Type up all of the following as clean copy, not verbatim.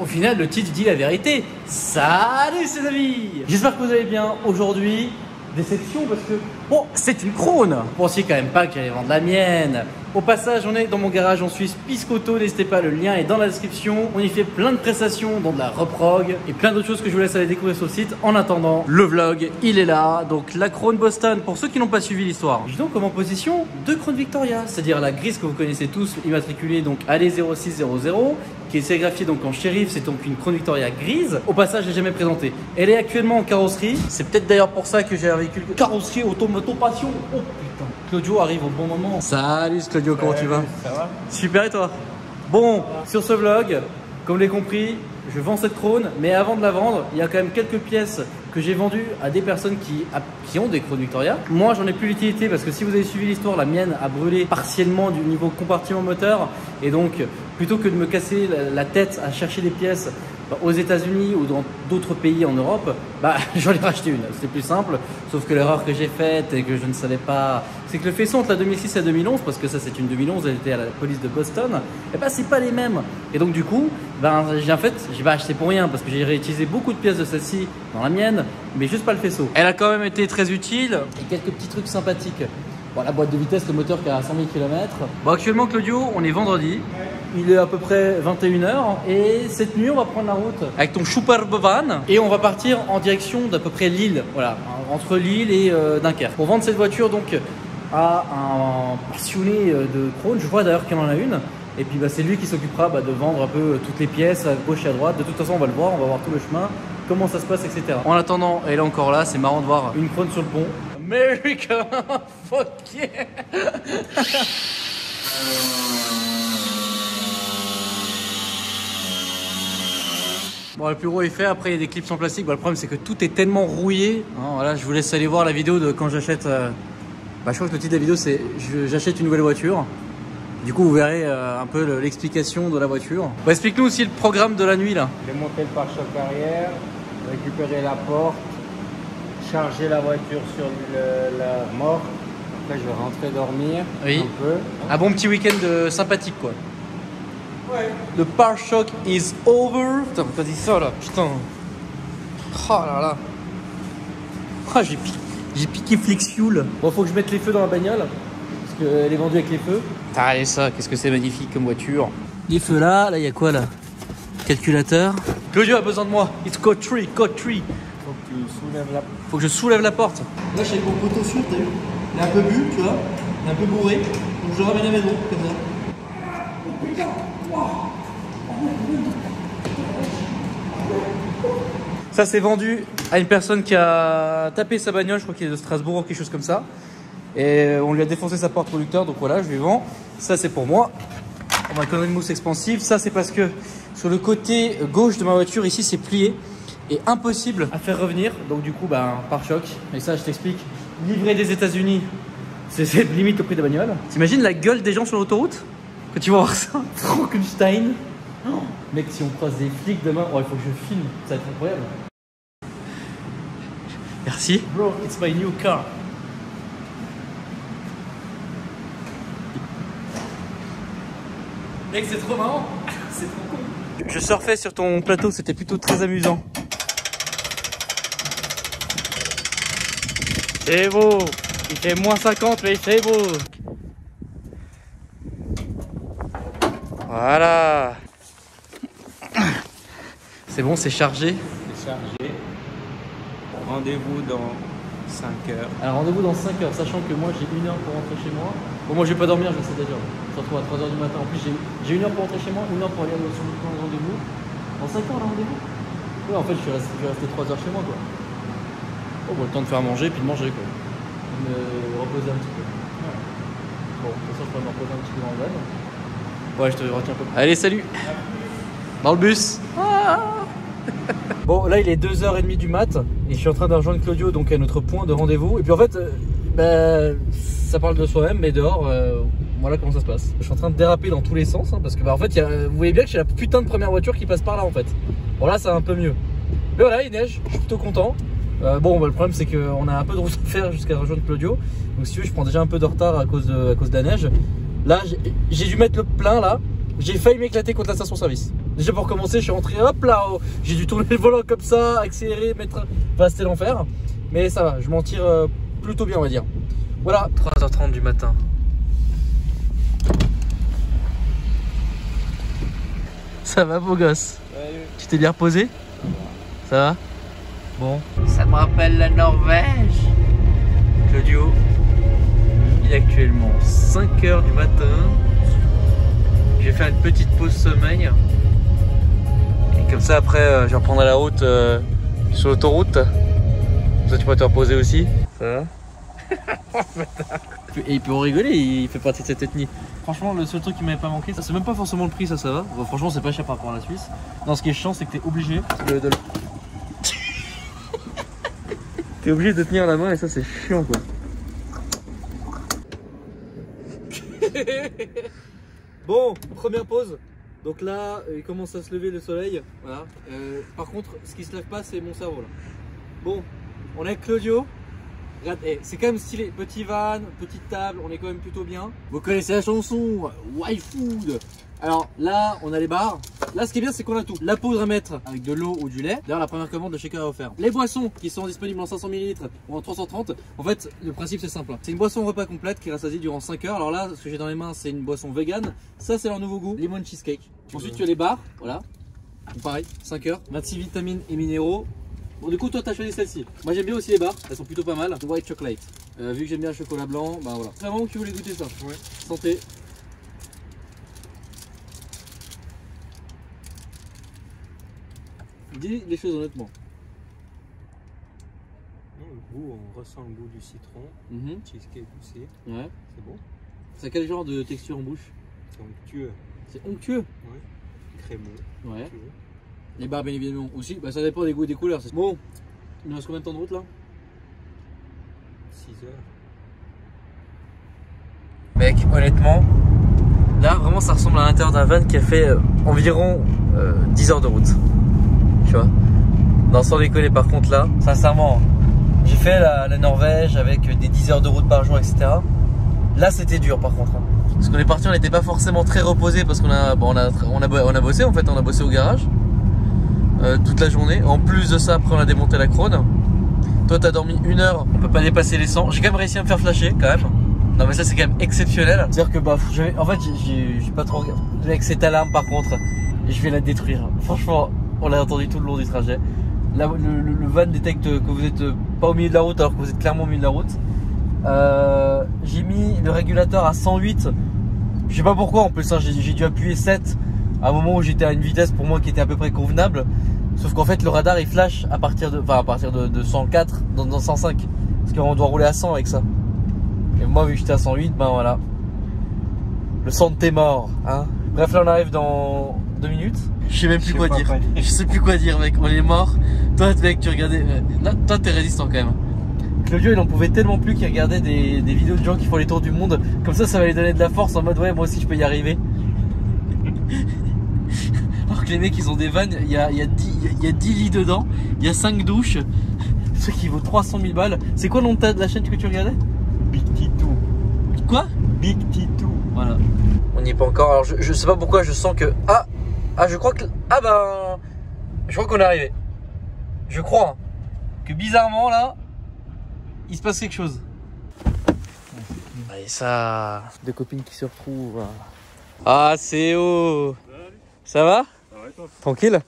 au final, le titre dit la vérité. Salut ses amis! J'espère que vous allez bien aujourd'hui. Déception parce que, bon, c'est une Krone. Vous pensiez quand même pas que j'allais vendre la mienne. Au passage, on est dans mon garage en Suisse, Piscoto, n'hésitez pas, le lien est dans la description. On y fait plein de prestations, dont de la reprog et plein d'autres choses que je vous laisse aller découvrir sur le site. En attendant, le vlog, il est là. Donc la Krone Boston, pour ceux qui n'ont pas suivi l'histoire. Je suis donc comme en position de Krone Victoria, c'est-à-dire la grise que vous connaissez tous, immatriculée donc AD0600, qui est sérigraphiée donc en shérif, c'est donc une Krone Victoria grise. Au passage, je l'ai jamais présentée. Elle est actuellement en carrosserie. C'est peut-être d'ailleurs pour ça que j'ai un véhicule carrosserie automation. Oh putain. Claudio arrive au bon moment. Salut Claudio, comment tu vas? Ça va? Super, et toi? Bon, sur ce vlog, comme vous l'avez compris, je vends cette Krone, mais avant de la vendre, il y a quand même quelques pièces que j'ai vendues à des personnes qui ont des Krone Victoria. Moi, j'en ai plus l'utilité parce que si vous avez suivi l'histoire, la mienne a brûlé partiellement du niveau compartiment moteur. Et donc, plutôt que de me casser la tête à chercher des pièces aux États-Unis ou dans d'autres pays en Europe, j'en ai racheté une. C'était plus simple, sauf que l'erreur que j'ai faite et que je ne savais pas, c'est que le faisceau entre la 2006 et la 2011, parce que ça c'est une 2011, elle était à la police de Boston, et c'est pas les mêmes. Et donc du coup, j'ai pas acheté pour rien parce que j'ai réutilisé beaucoup de pièces de celle-ci dans la mienne, mais juste pas le faisceau. Elle a quand même été très utile et quelques petits trucs sympathiques. Bon, la boîte de vitesse, le moteur qui a 100 000 km. Bon, actuellement, Claudio, on est vendredi. Il est à peu près 21 h. Et cette nuit, on va prendre la route avec ton superbe van. Et on va partir en direction d'à peu près Lille. Voilà, entre Lille et Dunkerque. Pour vendre cette voiture, donc, à un passionné de Krone. Je vois d'ailleurs qu'il en a une. Et puis, c'est lui qui s'occupera de vendre un peu toutes les pièces à gauche et à droite. De toute façon, on va le voir. On va voir tout le chemin, comment ça se passe, etc. En attendant, elle est encore là. C'est marrant de voir une Krone sur le pont. America, fuck yeah. Bon, le plus gros est fait, après il y a des clips en plastique. Bon, le problème c'est que tout est tellement rouillé. Voilà, je vous laisse aller voir la vidéo de quand j'achète. Je crois que le titre de la vidéo c'est j'achète une nouvelle voiture. Du coup vous verrez un peu l'explication de la voiture. Bon, explique-nous aussi le programme de la nuit là. Démonter le pare-choc arrière, récupérer la porte, charger la voiture sur la morte. Après, je vais rentrer dormir un peu. Un bon petit week-end sympathique, quoi. Ouais. Le pare-choc is over. Putain, t'as dit ça, là. Putain. Oh là là. Oh, j'ai piqué Flex Fuel. Bon, faut que je mette les feux dans la bagnole. Parce qu'elle est vendue avec les feux. Allez, ça, qu'est-ce que c'est magnifique comme voiture. Les feux là, il y a quoi, là? Calculateur. Claudio a besoin de moi. It's code 3, code 3. Faut que je soulève la porte. Là, j'ai mon poteau sur, t'as vu? Il est un peu bu, tu vois. Il est un peu bourré. Donc je le ramène à la maison, comme ça. Ça, c'est vendu à une personne qui a tapé sa bagnole. Je crois qu'il est de Strasbourg ou quelque chose comme ça. Et on lui a défoncé sa porte conducteur. Donc voilà, je lui vends. Ça, c'est pour moi. On va connaître une mousse expansive. Ça, c'est parce que sur le côté gauche de ma voiture, ici, c'est plié. Et impossible à faire revenir, donc du coup pare-choc, et ça je t'explique, livré des États-Unis, c'est limite au prix de la bagnole. T'imagines la gueule des gens sur l'autoroute quand tu vas voir ça? Frankenstein. Oh, mec, si on croise des flics demain, il faut que je filme, ça va être incroyable. Merci. Bro, it's my new car. Mec, c'est trop marrant. C'est trop con. Je surfais sur ton plateau, c'était plutôt très amusant. C'est beau. Il fait moins 50 mais c'est beau. Voilà. C'est bon, c'est chargé. C'est chargé. Rendez-vous dans 5 heures. Alors rendez-vous dans 5 heures, sachant que moi j'ai 1 heure pour rentrer chez moi. Bon, moi je vais pas dormir, je le sais déjà. Je se retrouve à 3 h du matin. En plus j'ai 1 heure pour rentrer chez moi, 1 heure pour aller sur le point de rendez-vous. Dans 5 heures le rendez-vous? Ouais, en fait je vais rester 3 heures chez moi, quoi. Oh, bon, le temps de faire manger puis de manger, quoi. Me reposer un petit peu. Ouais. Bon, de toute façon je peux me reposer un petit peu dans le van. Ouais, je te retiens un peu. Allez, salut. Dans le bus. Bon, là il est 2h30 du mat et je suis en train de rejoindre Claudio donc à notre point de rendez-vous. Et puis en fait, ça parle de soi-même, mais dehors, voilà comment ça se passe. Je suis en train de déraper dans tous les sens parce que bah, en fait, vous voyez bien que j'ai la putain de première voiture qui passe par là en fait. Bon là, c'est un peu mieux. Mais voilà, il neige, je suis plutôt content. Bon, bah, le problème c'est qu'on a un peu de route à faire jusqu'à rejoindre Claudio. Donc si tu veux, je prends déjà un peu de retard à cause de la neige. Là, j'ai dû mettre le plein là. J'ai failli m'éclater contre la station-service. Déjà pour commencer, je suis rentré, hop là, j'ai dû tourner le volant comme ça, accélérer, mettre... Enfin, c'était l'enfer. Mais ça va, je m'en tire plutôt bien, on va dire. Voilà, 3h30 du matin. Ça va, beau gosse? Tu t'es bien reposé? Ça va? Bon. Ça me rappelle la Norvège. Claudio, il est actuellement 5h du matin. Je vais faire une petite pause sommeil. Et comme ça, après, je reprendrai la route sur l'autoroute. Comme ça, tu pourras te reposer aussi. Ça va? Et il peut en rigoler, il fait partie de cette ethnie. Franchement, le seul truc qui m'avait pas manqué, c'est même pas forcément le prix, ça va. Bon, franchement, c'est pas cher par rapport à la Suisse. Non, ce qui est chiant, c'est que t'es obligé de t'es obligé de tenir la main et ça, c'est chiant quoi. Bon, première pause. Donc là, il commence à se lever le soleil. Voilà. Par contre, ce qui se lève pas, c'est mon cerveau là. Bon, on est avec Claudio. Regarde, c'est quand même stylé. Petit van, petite table, on est quand même plutôt bien. Vous connaissez la chanson Y-Food. Alors là, on a les bars. Là, ce qui est bien, c'est qu'on a tout. La poudre à mettre avec de l'eau ou du lait. D'ailleurs, la première commande de Shaker est offerte. Les boissons qui sont disponibles en 500 ml ou en 330. En fait, le principe, c'est simple. C'est une boisson repas complète qui rassasie durant 5 heures. Alors là, ce que j'ai dans les mains, c'est une boisson vegan. Ça, c'est leur nouveau goût. Lemon cheesecake. Ensuite, tu as les bars. Voilà. Donc, pareil, 5 heures. 26 vitamines et minéraux. Bon, du coup, toi, t'as choisi celle-ci. Moi, j'aime bien aussi les bars. Elles sont plutôt pas mal. White chocolate. Vu que j'aime bien le chocolat blanc, bah voilà. C'est vraiment que tu voulais goûter ça. Ouais. Santé. Dis les choses honnêtement. Non, le goût, on ressent le goût du citron. Cheesecake aussi. Ouais. C'est bon. C'est quel genre de texture en bouche? C'est onctueux. C'est onctueux? Ouais. Crémeux. Ouais. Onctueux. Les bars, bien évidemment aussi. Bah, ça dépend des goûts et des couleurs. Bon, il nous reste combien de temps de route là? 6 heures. Mec, honnêtement, là vraiment ça ressemble à l'intérieur d'un van qui a fait environ 10 heures de route. Tu vois? Non, sans déconner, par contre là, sincèrement, j'ai fait la Norvège avec des 10 heures de route par jour, etc. Là c'était dur par contre. Parce qu'on est parti, on n'était pas forcément très reposé parce qu'on a, bon, on a bossé en fait, on a bossé au garage toute la journée. En plus de ça, après on a démonté la Krone. Toi t'as dormi 1 heure, on peut pas dépasser les 100. J'ai quand même réussi à me faire flasher quand même. Non mais ça c'est quand même exceptionnel. C'est-à-dire que bah, en fait j'ai pas trop regardé. Avec cette alarme par contre, je vais la détruire. Franchement, on l'a entendu tout le long du trajet. Là, le van détecte que vous êtes pas au milieu de la route alors que vous êtes clairement au milieu de la route. J'ai mis le régulateur à 108. Je sais pas pourquoi en plus, hein, j'ai dû appuyer 7 à un moment où j'étais à une vitesse pour moi qui était à peu près convenable. Sauf qu'en fait le radar il flash à partir de 104 dans 105. Parce qu'on doit rouler à 100 avec ça. Et moi vu que j'étais à 108, ben voilà. Le sang de tes morts, hein. Bref, là on arrive dans 2 minutes. Je sais même plus quoi dire. Je sais plus quoi dire mec, on est mort. Toi mec tu regardais. Toi t'es résistant quand même. Claudio il en pouvait tellement plus qu'il regardait des vidéos de gens qui font les tours du monde. Comme ça va lui donner de la force en mode ouais moi aussi je peux y arriver. Alors que les mecs ils ont des vannes, il y a 10 lits dedans, il y a 5 douches. Ce qui vaut 300 000 balles. C'est quoi le nom de la chaîne que tu regardais? Big Titou. Quoi? Big Titou. Voilà. On n'y est pas encore. Alors je sais pas pourquoi je sens que je crois que je crois qu'on est arrivé. Je crois que bizarrement là il se passe quelque chose. Allez ça. Deux copines qui se retrouvent. Ah c'est haut. Ça va? Ça va et toi? Tranquille?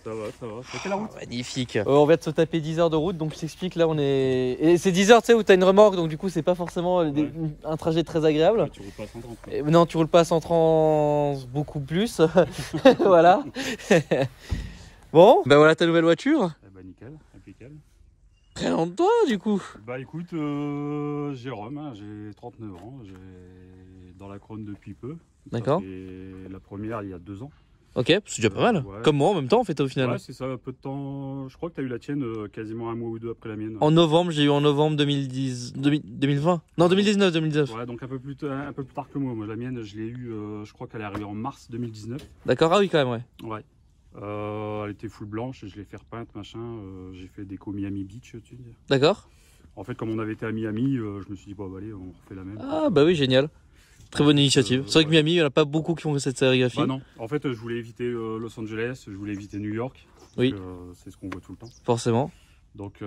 Ça va. C'est quelle la route? Magnifique. On vient de se taper 10 heures de route, donc je t'explique, là on est... Et c'est 10 heures tu sais où t'as une remorque, donc du coup c'est pas forcément un trajet très agréable. Ouais, tu roules pas à 130 quoi. Non, tu roules pas à 130, beaucoup plus. Voilà. Bon, ben voilà ta nouvelle voiture. Eh bah nickel, impeccable. Présente-toi du coup. Bah écoute, Jérôme, hein, j'ai 39 ans, j'ai dans la Krone depuis peu. D'accord. Et la première il y a 2 ans. Ok, c'est déjà pas mal. Ouais. Comme moi en même temps en fait au final. Ouais, c'est ça, peu de temps. Je crois que tu as eu la tienne quasiment 1 mois ou 2 après la mienne. En novembre, j'ai eu en novembre 2020. Non, 2019. Ouais, donc un peu plus tard que moi. Moi la mienne, je l'ai eu, je crois qu'elle est arrivée en mars 2019. D'accord, ah oui quand même, ouais. Ouais. Elle était full blanche, je l'ai fait repeindre, machin. J'ai fait déco Miami Beach, tu dis. D'accord. En fait, comme on avait été à Miami, je me suis dit, bon, bah, allez, on refait la même. Ah bah oui, génial. Très bonne initiative. C'est vrai que Miami, il n'y en a pas beaucoup qui font cette sérigraphie. Bah non, en fait, je voulais éviter Los Angeles, je voulais éviter New York. Oui. C'est ce qu'on voit tout le temps. Forcément. Donc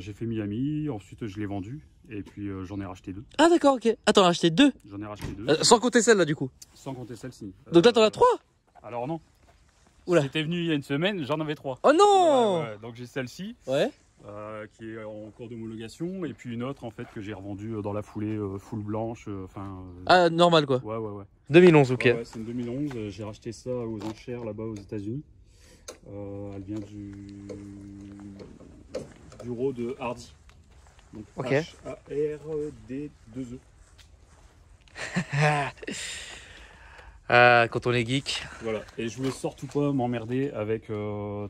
j'ai fait Miami, ensuite je l'ai vendu et puis j'en ai racheté 2. Ah d'accord, ok. Attends, t'en as acheté 2? J'en ai racheté 2. Sans compter celle-là du coup? Sans compter celle-ci. Donc là t'en as 3? Alors non. Oula. J'étais venu il y a une semaine, j'en avais 3. Oh non. Ouais. Donc j'ai celle-ci. Ouais. Qui est en cours d'homologation et puis une autre en fait que j'ai revendue dans la foulée full blanche. Ah normal quoi. Ouais. 2011, ok. Ouais, c'est une 2011. J'ai racheté ça aux enchères là-bas aux États-Unis. Elle vient du bureau de Hardy. Donc ok. H-A-R-D-2-E. Quand on est geek. Voilà. Et je voulais surtout pas m'emmerder avec, tu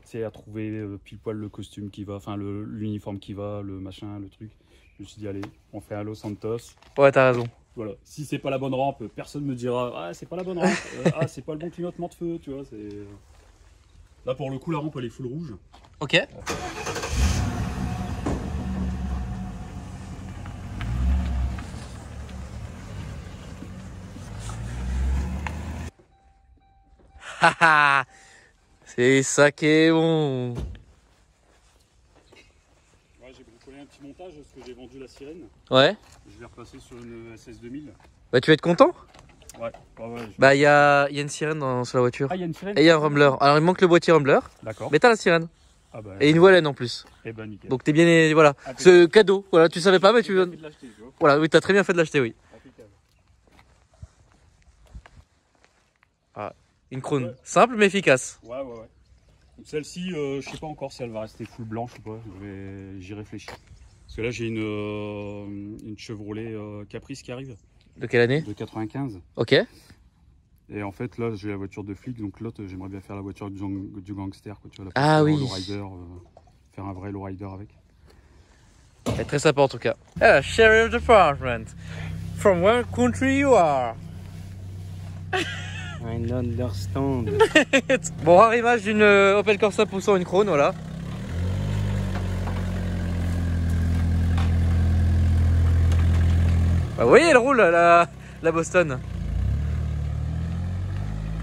sais, à trouver pile poil le costume qui va, enfin l'uniforme qui va, le machin, le truc. Je me suis dit allez, on fait un Los Santos. Ouais, t'as raison. Voilà. Si c'est pas la bonne rampe, personne me dira ah c'est pas la bonne rampe, ah c'est pas le bon clignotement de feu, tu vois. Là pour le coup la rampe elle est full rouge. Ok. Haha. C'est ça qui est bon. Ouais, j'ai bricolé un petit montage parce que j'ai vendu la sirène. Ouais. Je vais repasser sur une SS 2000. Bah tu vas être content. Ouais. Bah il y a une sirène sur la voiture. Ah il y a une sirène. Et il y a un rumbler. Alors il manque le boîtier rumbler. D'accord. Mais t'as la sirène. Ah bah, et une voilaine en plus. Et bah nickel. Donc t'es bien, voilà. Ce cadeau, voilà, tu savais pas mais tu veux. Voilà, oui, t'as très bien fait de l'acheter, oui. Ah, une Krone simple mais efficace. Ouais. Celle-ci, je sais pas encore si elle va rester full blanche ou pas. J'y réfléchis. Parce que là j'ai une Chevrolet Caprice qui arrive. De quelle année? De 95. Ok. Et en fait là j'ai la voiture de flic, donc l'autre j'aimerais bien faire la voiture du gangster, quoi, tu vois, ah oui. Lowrider, faire un vrai lowrider avec. C'est très sympa en tout cas. Sheriff Department. From where country you are? I understand. Bon, arrimage d'une Opel Corsa poussant une Krone, voilà. Bah vous voyez, elle roule la Boston.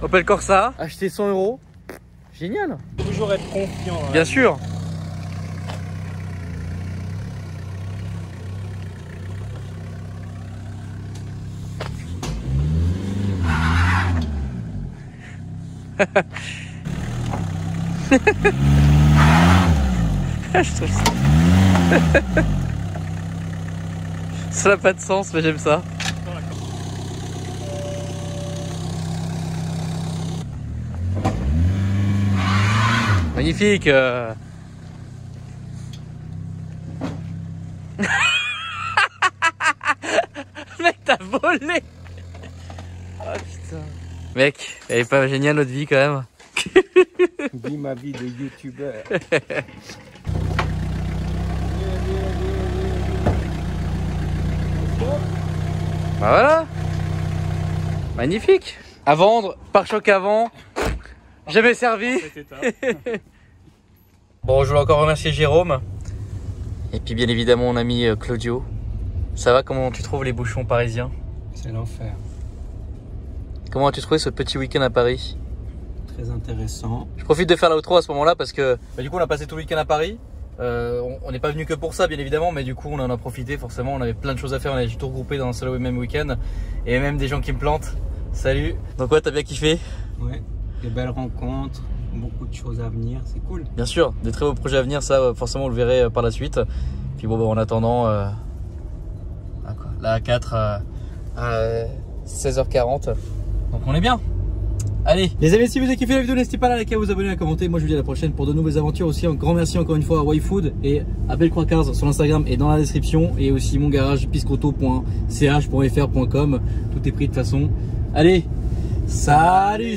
Opel Corsa, acheté 100 €. Génial. Toujours être confiant. Bien sûr. Je trouve ça. Ça n'a pas de sens, mais j'aime ça. Magnifique. Mec, t'as volé. Oh putain. Mec, elle est pas géniale notre vie quand même. Vis ma vie de youtubeur. Bah voilà. Magnifique. À vendre, pare-choc avant. Jamais servi. Bon, je voulais encore remercier Jérôme. Et puis bien évidemment mon ami Claudio. Ça va, comment tu trouves les bouchons parisiens? C'est l'enfer. Comment as-tu trouvé ce petit week-end à Paris? Très intéressant. Je profite de faire l'outro à ce moment-là parce que du coup on a passé tout le week-end à Paris. On n'est pas venu que pour ça bien évidemment, mais du coup on en a profité forcément, on avait plein de choses à faire, on avait tout regroupé dans un seul même week-end. Et même des gens qui me plantent. Salut. Donc ouais, t'as bien kiffé? Ouais, des belles rencontres, beaucoup de choses à venir, c'est cool. Bien sûr, des très beaux projets à venir, ça forcément vous le verrez par la suite. Puis bon, en attendant, la A4 à 16h40, donc on est bien. Allez les amis, si vous avez kiffé la vidéo, n'hésitez pas à liker, à vous abonner, à commenter. Moi je vous dis à la prochaine pour de nouvelles aventures. Aussi un grand merci encore une fois à YFood et à Bellecroix15 sur l'Instagram et dans la description. Et aussi mon garage piscoto.ch.fr.com. Tout est pris de toute façon. Allez, salut.